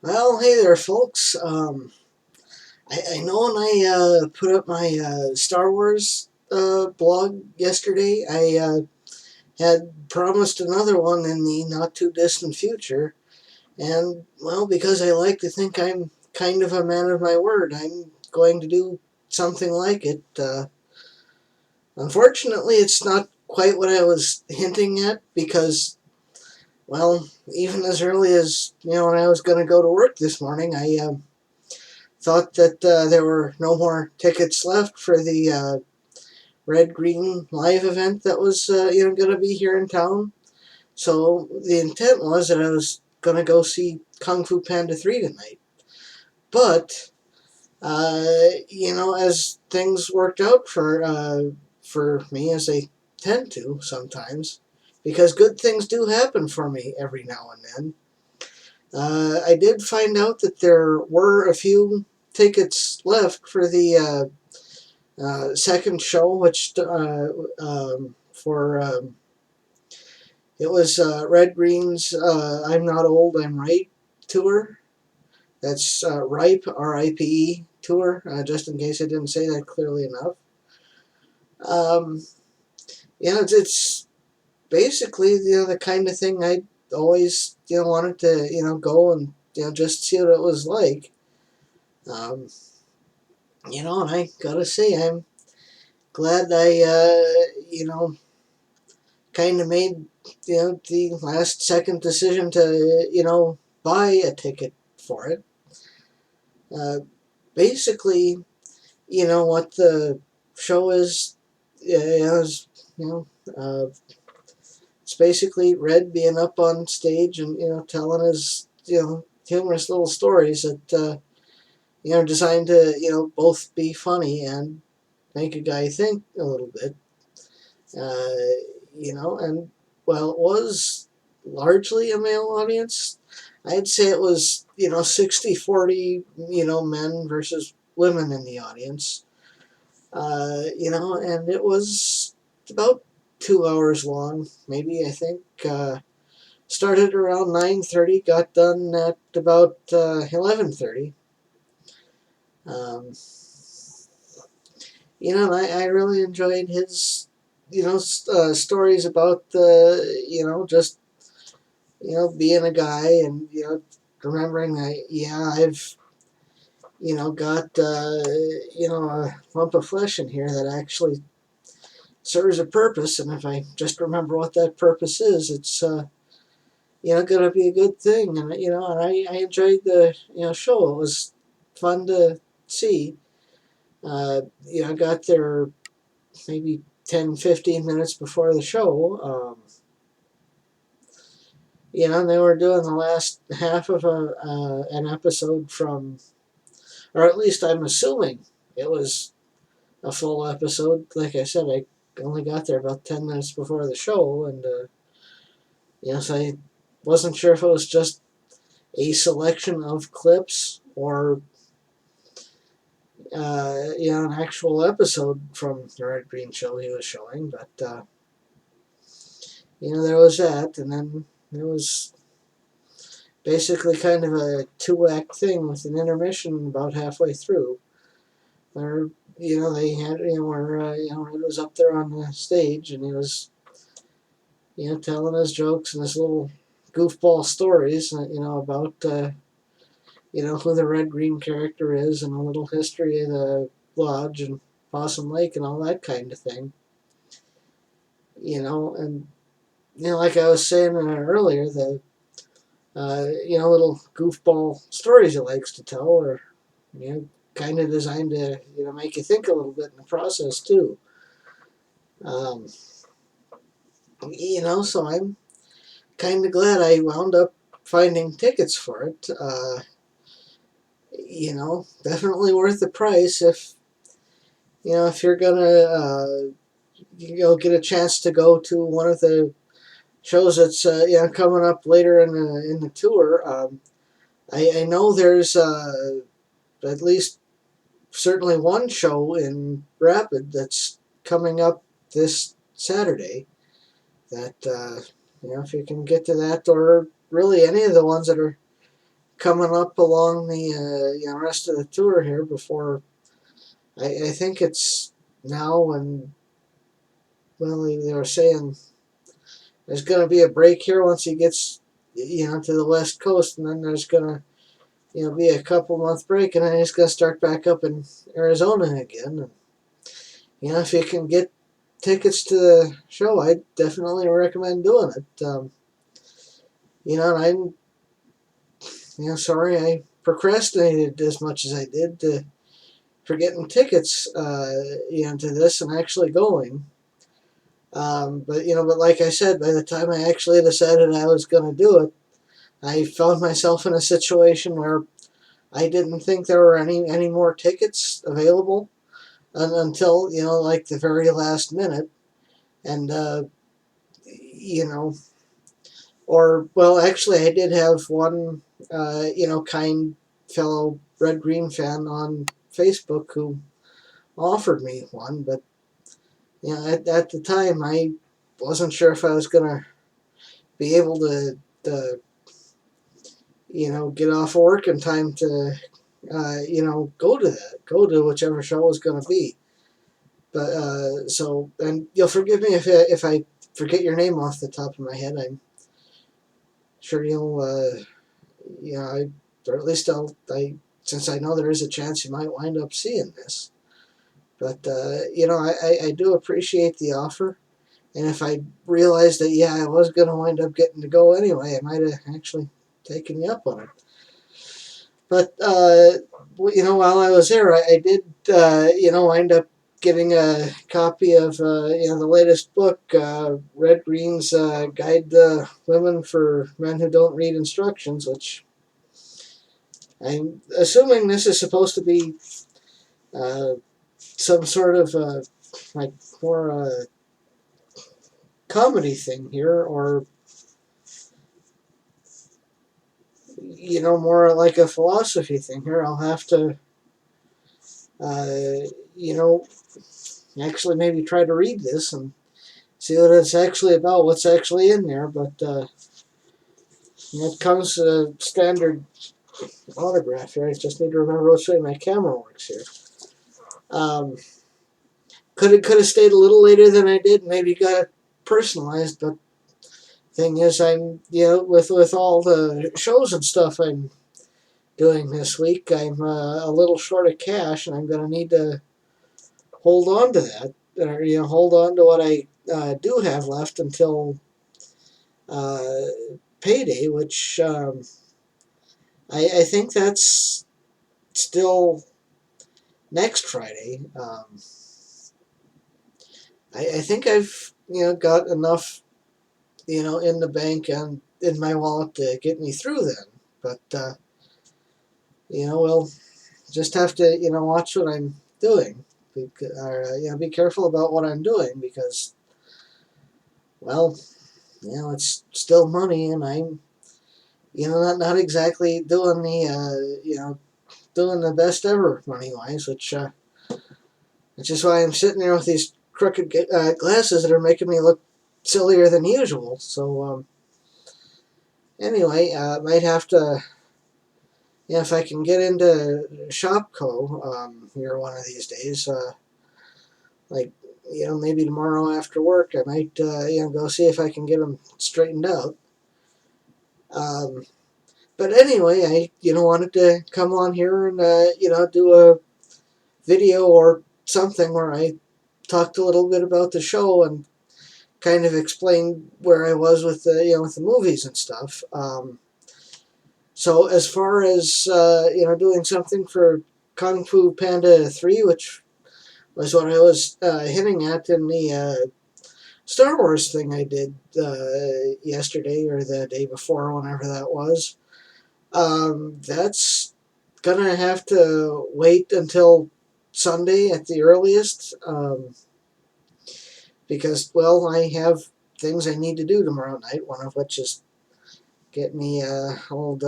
Well, hey there, folks. I know when I put up my Star Wars blog yesterday, I had promised another one in the not too distant future. And, well, because I like to think I'm kind of a man of my word, I'm going to do something like it. Unfortunately, it's not quite what I was hinting at because, well, even as early as, when I was going to go to work this morning, I thought that there were no more tickets left for the Red Green live event that was going to be here in town. So the intent was that I was going to go see Kung Fu Panda 3 tonight. But as things worked out for me as they tend to sometimes, because good things do happen for me every now and then. I did find out that there were a few tickets left for the second show, which for it was Red Green's "I'm Not Old, I'm Right" tour. That's RIPE, RIPE tour. Just in case I didn't say that clearly enough. Um, it's basically the kind of thing I always wanted to go and just see what it was like. Um, and I gotta say I'm glad I kind of made the last second decision to buy a ticket for it. Uh, Basically, what the show is you know uh, it's basically Red being up on stage and telling his humorous little stories that designed to both be funny and make a guy think a little bit. Uh, and while it was largely a male audience, I'd say it was 60-40, men versus women in the audience. And it was about 2 hours long, maybe. I think started around 9:30, got done at about 11:30. Um, and I really enjoyed his stories about the just being a guy and remembering that I've got a lump of flesh in here that actually serves a purpose, and if I just remember what that purpose is, it's going to be a good thing. And and I enjoyed the show. It was fun to see. I got there maybe 10-15 minutes before the show. And they were doing the last half of an episode from, or at least I'm assuming it was a full episode. Like I said, I only got there about 10 minutes before the show, and so I wasn't sure if it was just a selection of clips or an actual episode from the Red Green show he was showing. But there was that, and then there was basically kind of a two-act thing with an intermission about halfway through, where they had where Red was up there on the stage and he was telling his jokes and his little goofball stories about who the Red Green character is and a little history of the lodge and Possum Lake and all that kind of thing. And like I was saying earlier, the little goofball stories he likes to tell are kind of designed to make you think a little bit in the process too. Um, so I'm kind of glad I wound up finding tickets for it. Definitely worth the price if you're gonna get a chance to go to one of the shows that's coming up later in the tour. I know there's at least certainly one show in Rapid that's coming up this Saturday. That if you can get to that, or really any of the ones that are coming up along the rest of the tour here before I think it's now, and well, they were saying there's going to be a break here once he gets to the West Coast, and then there's going to be a couple month break, and then he's going to start back up in Arizona again. And, if you can get tickets to the show, I definitely recommend doing it. And I'm sorry I procrastinated as much as I did for getting tickets to this and actually going. But like I said, by the time I actually decided I was going to do it, I found myself in a situation where I didn't think there were any more tickets available until like the very last minute, and or well, actually, I did have one kind fellow Red Green fan on Facebook who offered me one, but at the time I wasn't sure if I was gonna be able to get off work in time to go to whichever show was gonna be. But so, and you'll forgive me if I forget your name off the top of my head. I'm sure you'll or at least since I know there is a chance you might wind up seeing this. But I do appreciate the offer. And if I realized that, I was going to wind up getting to go anyway, I might have actually taken you up on it. But, while I was there, I did, wind up getting a copy of, the latest book, Red Green's Guide to Women for Men Who Don't Read Instructions, which I'm assuming this is supposed to be some sort of, like, more comedy thing here, or more like a philosophy thing here. I'll have to actually maybe try to read this and see what it's actually about, what's actually in there. But it comes standard autograph here. I just need to remember which way my camera works here. Could have stayed a little later than I did, maybe got it personalized, but thing is, I'm with all the shows and stuff I'm doing this week, I'm a little short of cash, and I'm going to need to hold on to that, or hold on to what I do have left until payday, which I think that's still next Friday. I think I've got enough in the bank and in my wallet to get me through then, but we'll just have to watch what I'm doing, be careful about what I'm doing, because well, it's still money, and I'm not exactly doing the doing the best ever money wise, which is why I'm sitting there with these crooked glasses that are making me look sillier than usual. So anyway, might have to. If I can get into Shopko here one of these days, like maybe tomorrow after work, I might go see if I can get them straightened out. But anyway, I wanted to come on here and do a video or something where I talked a little bit about the show and kind of explained where I was with the with the movies and stuff. So as far as doing something for Kung Fu Panda 3, which was what I was hinting at in the Star Wars thing I did yesterday or the day before, whenever that was. That's gonna have to wait until Sunday at the earliest, because well, I have things I need to do tomorrow night. One of which is get me old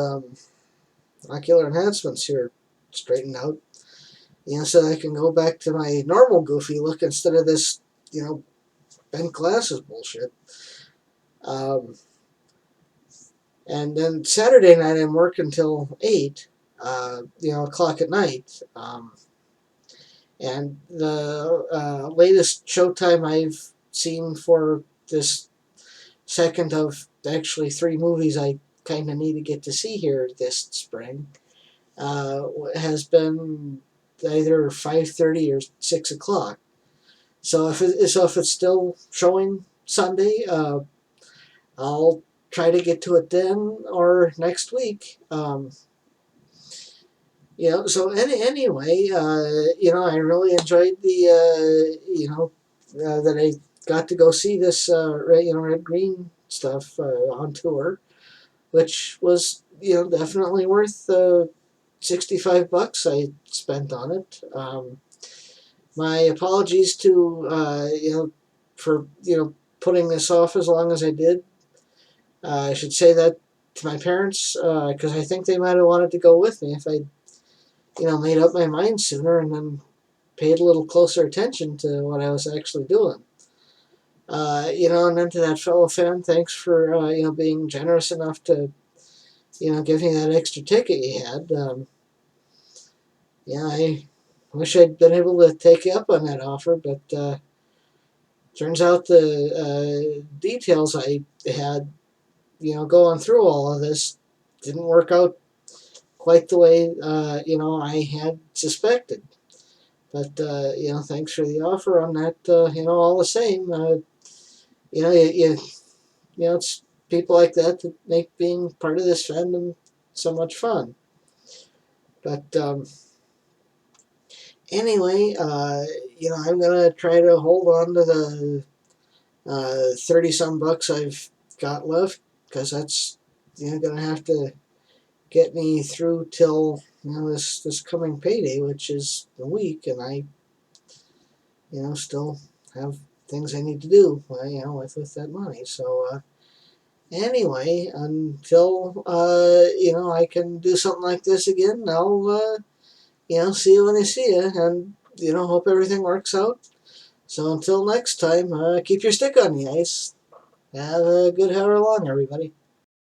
ocular enhancements here straightened out, so I can go back to my normal goofy look instead of this bent glasses bullshit. And then Saturday night I'm working until 8, o'clock at night. And the latest showtime I've seen for this second of actually 3 movies I kind of need to get to see here this spring uh, has been either 5:30 or 6 o'clock. So if it's still showing Sunday, I'll try to get to it then or next week. So anyway, I really enjoyed that I got to go see this, Red Green stuff on tour, which was, definitely worth $65 I spent on it. My apologies to, for, putting this off as long as I did. I should say that to my parents, because I think they might have wanted to go with me if I, made up my mind sooner and then paid a little closer attention to what I was actually doing. And then to that fellow fan, thanks for, being generous enough to, give me that extra ticket you had. I wish I'd been able to take you up on that offer, but turns out the details I had, going through all of this didn't work out quite the way, I had suspected. But, thanks for the offer on that, all the same. It's people like that that make being part of this fandom so much fun. But anyway, I'm gonna try to hold on to the 30 some bucks I've got left because that's gonna have to get me through till this coming payday, which is a week, and I still have things I need to do with that money. So anyway, until I can do something like this again, I'll see you when I see you, and hope everything works out. So until next time, keep your stick on the ice. Have a good however long, everybody.